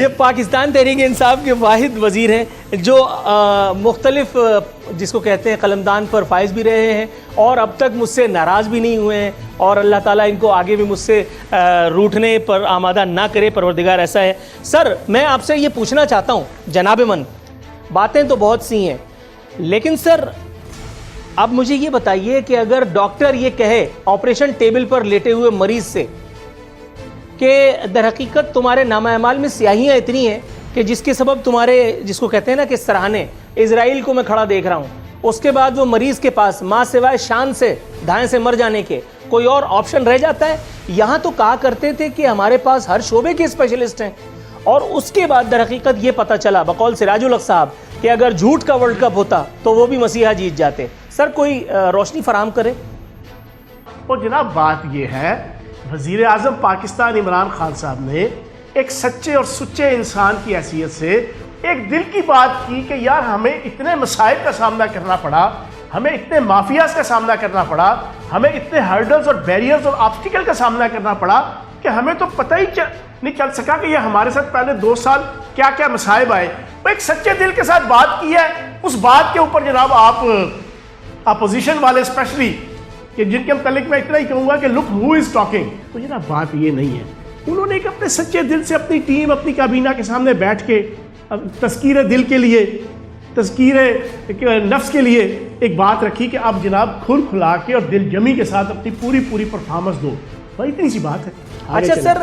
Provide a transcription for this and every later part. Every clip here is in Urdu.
یہ پاکستان تحریک انصاف کے واحد وزیر ہیں جو مختلف جس کو کہتے ہیں قلمدان پر فائز بھی رہے ہیں اور اب تک مجھ سے ناراض بھی نہیں ہوئے ہیں، اور اللہ تعالیٰ ان کو آگے بھی مجھ سے روٹھنے پر آمادہ نہ کرے، پروردگار ایسا ہے۔ سر میں آپ سے یہ پوچھنا چاہتا ہوں جناب من، باتیں تو بہت سی ہیں لیکن سر اب مجھے یہ بتائیے کہ اگر ڈاکٹر یہ کہے آپریشن ٹیبل پر لیٹے ہوئے مریض سے کہ در حقیقت تمہارے نامہ اعمال میں سیاہیاں اتنی ہیں کہ جس کے سبب تمہارے جس کو کہتے ہیں نا کہ سراہنے اسرائیل کو میں کھڑا دیکھ رہا ہوں، اس کے بعد وہ مریض کے پاس ماں سوائے شان سے دھائیں سے مر جانے کے کوئی اور آپشن رہ جاتا ہے؟ یہاں تو کہا کرتے تھے کہ ہمارے پاس ہر شعبے کے اسپیشلسٹ ہیں، اور اس کے بعد در حقیقت یہ پتہ چلا بقول سراج الحق صاحب کہ اگر جھوٹ کا ورلڈ کپ ہوتا تو وہ بھی مسیحا جیت جاتے۔ سر کوئی روشنی فراہم کرے۔ اور جناب بات یہ ہے، وزیر اعظم پاکستان عمران خان صاحب نے ایک سچے اور سچے انسان کی حیثیت سے ایک دل کی بات کی کہ یار ہمیں اتنے مسائل کا سامنا کرنا پڑا، ہمیں اتنے مافیاز کا سامنا کرنا پڑا، ہمیں اتنے ہرڈلز اور بیریئرز اور آبسٹیکل کا سامنا کرنا پڑا کہ ہمیں تو پتہ ہی نہیں چل سکا کہ یہ ہمارے ساتھ پہلے 2 سال کیا کیا مصائب آئے۔ وہ ایک سچے دل کے ساتھ بات کی ہے، اس بات کے اوپر جناب آپ اپوزیشن والے اسپیشلی کہ جن کے متعلق میں اتنا ہی کہوں گا کہ لک ہو از ٹاکنگ، تو جناب بات یہ نہیں ہے۔ انہوں نے ایک اپنے سچے دل سے اپنی ٹیم اپنی کابینہ کے سامنے بیٹھ کے تذکیر دل کے لیے، تذکیر نفس کے لیے ایک بات رکھی کہ آپ جناب کھل کھلا کے اور دل جمی کے ساتھ اپنی پوری پرفارمنس دو، بھائی اتنی سی بات ہے۔ اچھا سر،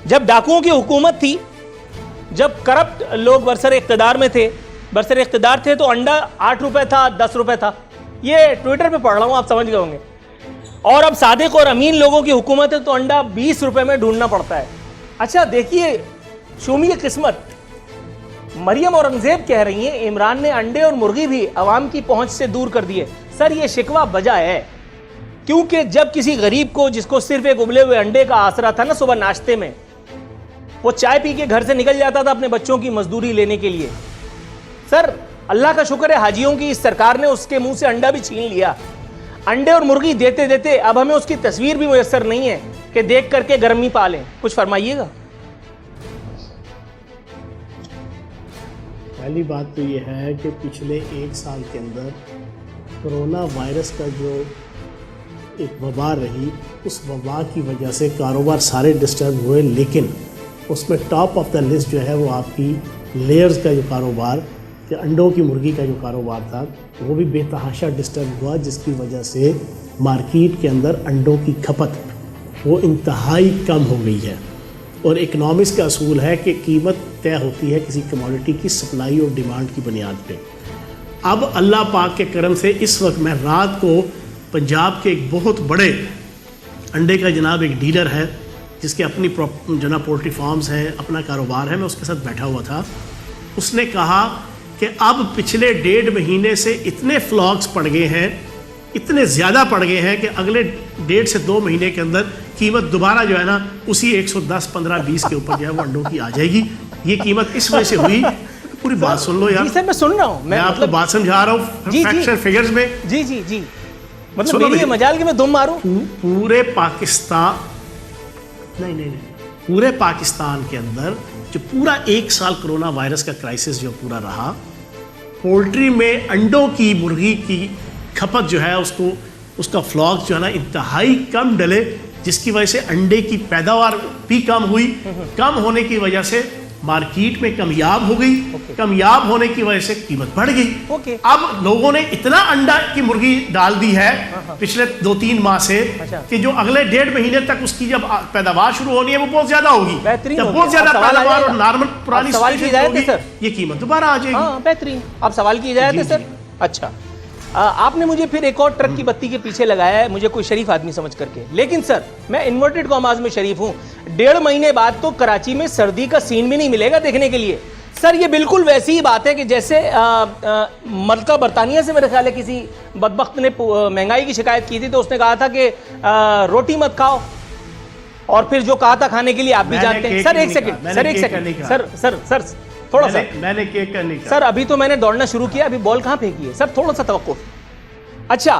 جب ڈاکوؤں کی حکومت تھی، جب کرپٹ لوگ برسر اقتدار تھے تو انڈا 8 روپے تھا، 10 روپے تھا، یہ ٹویٹر پہ پڑھ رہا ہوں آپ سمجھ گئے ہوں گے، اور اب صادق اور امین لوگوں کی حکومت ہے تو انڈا 20 روپے میں ڈھونڈنا پڑتا ہے۔ اچھا دیکھیے شومی قسمت، مریم اورنگزیب کہہ رہی ہیں عمران نے انڈے اور مرغی بھی عوام کی پہنچ سے دور کر دیے۔ سر یہ شکوہ بجا ہے، کیونکہ جب کسی غریب کو جس کو صرف ایک ابلے ہوئے انڈے کا آسرا تھا نا صبح ناشتے میں، وہ چائے پی کے گھر سے نکل جاتا تھا اپنے بچوں کی مزدوری لینے کے لیے۔ سر اللہ کا شکر ہے حاجیوں کی اس سرکار نے اس کے منہ سے انڈا بھی چھین لیا۔ انڈے اور مرغی دیتے دیتے اب ہمیں اس کی تصویر بھی میسر نہیں ہے کہ دیکھ کر کے گرمی پالیں۔ کچھ فرمائیے گا۔ پہلی بات تو یہ ہے کہ پچھلے 1 سال کے اندر کرونا وائرس کا جو ایک وبا رہی، اس وبا کی وجہ سے کاروبار سارے ڈسٹرب ہوئے، لیکن اس میں ٹاپ آف دا لسٹ جو ہے وہ آپ کی لیئرز کا جو کاروبار، کہ انڈوں کی مرغی کا جو کاروبار تھا وہ بھی بے تحاشا ڈسٹرب ہوا، جس کی وجہ سے مارکیٹ کے اندر انڈوں کی کھپت وہ انتہائی کم ہو گئی ہے۔ اور اکنامکس کا اصول ہے کہ قیمت طے ہوتی ہے کسی کموڈٹی کی سپلائی اور ڈیمانڈ کی بنیاد پہ۔ اب اللہ پاک کے کرم سے اس وقت میں رات کو پنجاب کے ایک بہت بڑے انڈے کا جناب ایک ڈیلر ہے جس کے اپنی جناب پولٹری فارمز ہیں، اپنا کاروبار ہے، میں اس کے ساتھ بیٹھا ہوا تھا۔ اس نے کہا کہ اب پچھلے 1.5 مہینے سے اتنے فلاگز پڑ گئے ہیں، اتنے زیادہ پڑ گئے ہیں کہ اگلے 1.5 سے 2 مہینے کے اندر قیمت دوبارہ جو ہے نا اسی 110، 15، 20 کے اوپر جو ہے وہ انڈوں کی آ جائے گی۔ یہ قیمت اس وجہ سے ہوئی، پوری بات سن لو یار۔ جی سر میں سن رہا ہوں، میں آپ کو بات سمجھا رہا ہوں فیکٹس اینڈ فگرز میں۔ جی مطلب میری یہ مجال کہ میں دم ماروں۔ پورے پاکستان کے اندر جو پورا 1 سال کرونا وائرس کا کرائسس جو پورا رہا، پولٹری میں انڈوں کی مرغی کی کھپت جو ہے اس کا فلاگ جو ہے نا انتہائی کم ڈلے، جس کی وجہ سے انڈے کی پیداوار بھی کم ہوئی۔ کم ہونے کی وجہ سے مارکیٹ میں کمیاب ہو گئی، کمیاب ہونے کی وجہ سے قیمت بڑھ گئی۔ اب لوگوں نے اتنا انڈا کی مرغی ڈال دی ہے پچھلے 2-3 ماہ سے کہ جو اگلے 1.5 مہینے تک اس کی جب پیداوار شروع ہونی ہے وہ بہت زیادہ ہوگی۔ جب بہت زیادہ پیداوار اور نارمل پرانی ہوگی یہ قیمت دوبارہ آ جائے گی۔ بہترین، آپ سوال کی اجازت ہے سر؟ اچھا آپ نے مجھے پھر ایک اور ٹرک کی بتی کے پیچھے لگایا ہے، مجھے کوئی شریف آدمی سمجھ کر کے، لیکن سر میں انورٹڈ کاماز میں شریف ہوں۔ 1.5 مہینے بعد تو کراچی میں سردی کا سین بھی نہیں ملے گا دیکھنے کے لیے۔ سر یہ بالکل ویسی ہی بات ہے کہ جیسے ملکہ برطانیہ سے میرے خیال ہے کسی بدبخت نے مہنگائی کی شکایت کی تھی تو اس نے کہا تھا کہ روٹی مت کھاؤ، اور پھر جو کہا تھا کھانے کے لیے آپ بھی جانتے ہیں۔ سر ایک سیکنڈ سر تھوڑا سا میں نے کیک کرنے کا سر ابھی تو میں نے دوڑنا شروع کیا، ابھی بال کہاں پھینکی ہے سر، تھوڑا سا توقف۔ اچھا